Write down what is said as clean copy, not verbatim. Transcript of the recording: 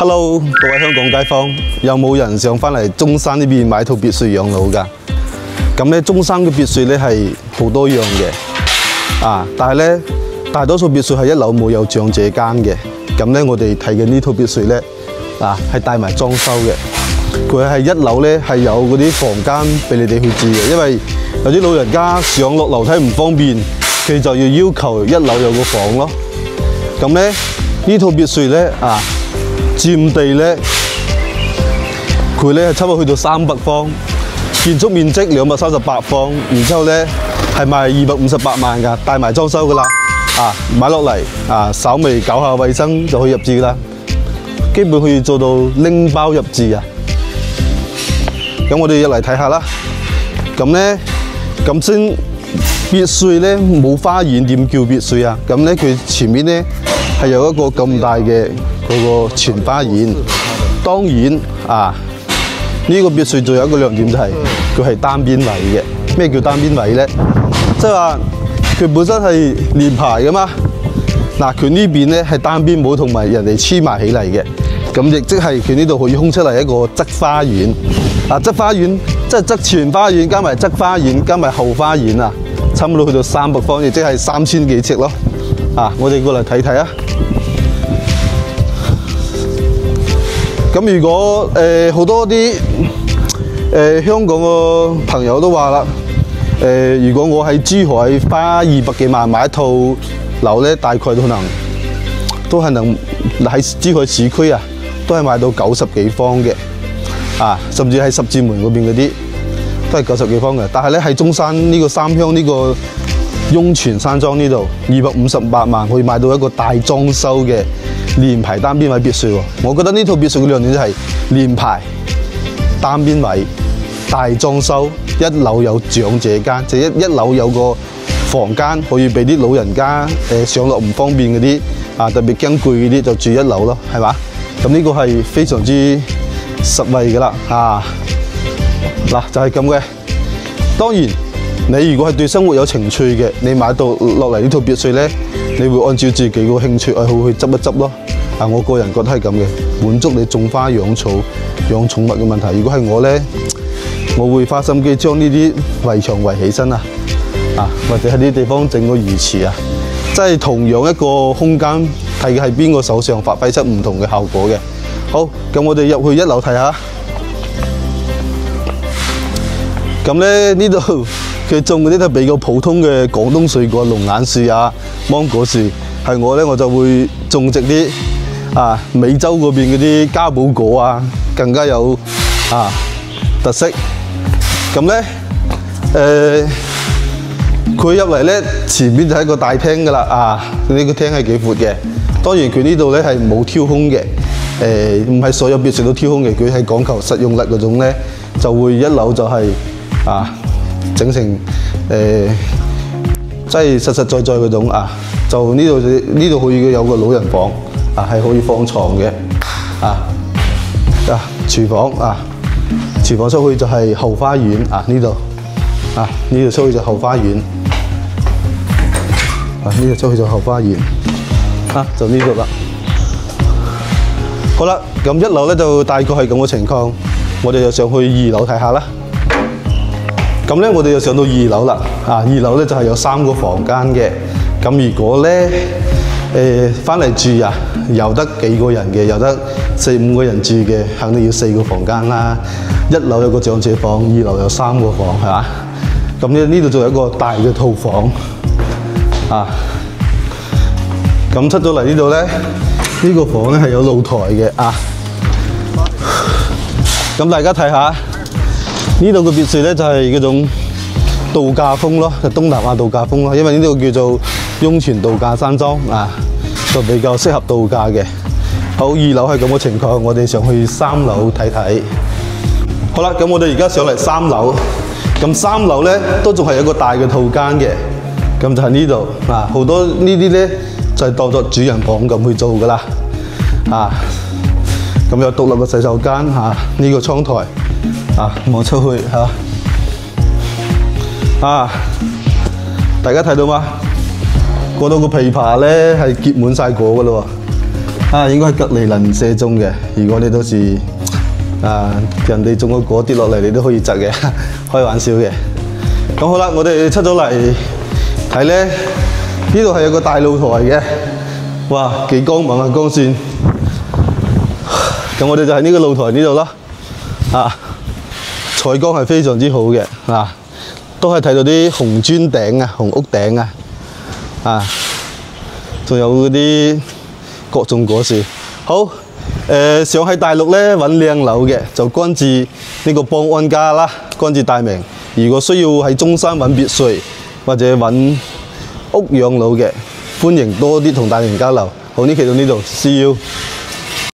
Hello， 各位香港街坊，有冇人想翻嚟中山呢邊買套別墅養老㗎？咁咧，中山嘅別墅咧係好多樣嘅，但係咧大多數別墅係一樓冇有長者間嘅。咁咧，我哋睇嘅呢套別墅咧，係帶埋裝修嘅。佢係一樓咧係有嗰啲房間俾你哋去住嘅，因為有啲老人家上落樓梯唔方便，佢就要求一樓有個房咯。咁咧呢套別墅咧佔地咧，佢咧係差唔多去到300方，建築面積238方，然之後咧係賣258萬㗎，帶埋裝修㗎啦。買落嚟稍微搞下衞生就可以入住㗎啦，基本可以做到拎包入住啊！咁我哋入嚟睇下啦。咁咧，咁先別墅咧冇花園點叫別墅啊？咁咧佢前面咧係有一個咁大嘅嗰個全花園。當然呢個別墅仲有一個亮點就係佢係單邊位嘅。咩叫單邊位咧？即係話佢本身係連排噶嘛。佢呢邊咧係單邊冇同埋人哋黐埋起嚟嘅。咁亦即係佢呢度可以空出嚟一個側花園。側花園即係側前花園加埋側花園加埋後花園啊，差唔多去到300方，亦即係3000幾尺咯。我哋過嚟睇睇啊。咁如果好多啲香港嘅朋友都話啦，如果我喺珠海花200幾萬買一套樓咧，大概都係能喺珠海市區都係買到90幾方嘅，甚至喺十字門嗰邊嗰啲都係90幾方嘅。但係咧喺中山呢個三鄉呢個雍泉山莊呢度，258萬可以買到一個大裝修嘅連排單邊位別墅。我覺得呢套別墅嘅亮點就係連排單邊位大裝修，一樓有長者間，即係一樓有個房間可以俾啲老人家上落唔方便嗰啲特別驚攰嗰啲就住一樓咯，係嘛？咁呢個係非常之實惠㗎啦，就係咁嘅。當然，你如果係對生活有情趣嘅，你買到落嚟呢套別墅咧，你會按照自己個興趣愛好去執一執咯。我個人覺得係咁嘅，滿足你種花養草養寵物嘅問題。如果係我咧，我會花心機將呢啲圍牆圍起身或者喺呢啲地方整個魚池即係同樣一個空間，睇喺邊個手上發揮出唔同嘅效果嘅。好，咁我哋入去一樓睇下。咁咧呢度佢種嗰啲都係比較普通嘅廣東水果，龍眼樹芒果樹。係我咧，我就會種植啲美洲嗰邊嗰啲嘉寶果更加有特色。咁咧佢入嚟咧，前面就係一個大廳㗎啦，呢個廳係幾闊嘅。當然佢呢度咧係冇挑空嘅，唔係所有別墅都挑空嘅，佢係講求實用率嗰種咧，就會一樓就係整成即係實實在在嗰種就呢度可以有個老人房係可以放床嘅廚房廚房出去就係後花園呢度出去就後花園呢度出去就後花園就呢度啦。好啦，咁一樓咧就大概係咁嘅情況，我哋就上去2樓睇下啦。咁咧我哋就上到2樓啦。2樓咧就係有3個房間嘅。咁如果咧翻嚟住有得幾個人嘅，有得4、5個人住嘅，肯定要4個房間啦。1樓有個長者房，2樓有3個房，係嘛？咁呢度仲有一個大嘅套房咁出咗嚟呢度咧，呢個房咧係有露台嘅咁大家睇下呢度嘅別墅咧，就係嗰種度假風咯，就東南亞度假風咯。因為呢度叫做雍泉度假山莊就比較適合度假嘅。好，2樓係咁嘅情況，我哋上去3樓睇睇。好啦，咁我哋而家上嚟3樓。咁3樓咧都仲係有一個大嘅套間嘅。咁就係呢度好多呢啲咧就係當作主人房咁去做噶啦。咁有獨立嘅洗手間呢個窗台望出去大家睇到嗎？嗰度個枇杷咧係結滿晒果噶咯喎。啊，應該係隔離鄰舍種嘅。如果你到時人哋種個果跌落嚟，你都可以摘嘅，開玩笑嘅。咁好啦，我哋出咗嚟睇咧，呢度係有個大露台嘅，哇，幾光猛啊光線！咁我哋就喺呢個露台呢度啦，採光係非常之好嘅，都係睇到啲紅磚頂啊、紅屋頂啊，仲有嗰啲各種果樹。好，想喺大陸咧揾靚樓嘅，就關注呢個邦安家啦，關注大名。如果需要喺中山揾別墅或者揾屋養老嘅，歡迎多啲同大名交流。好，呢期到呢度 ，see you。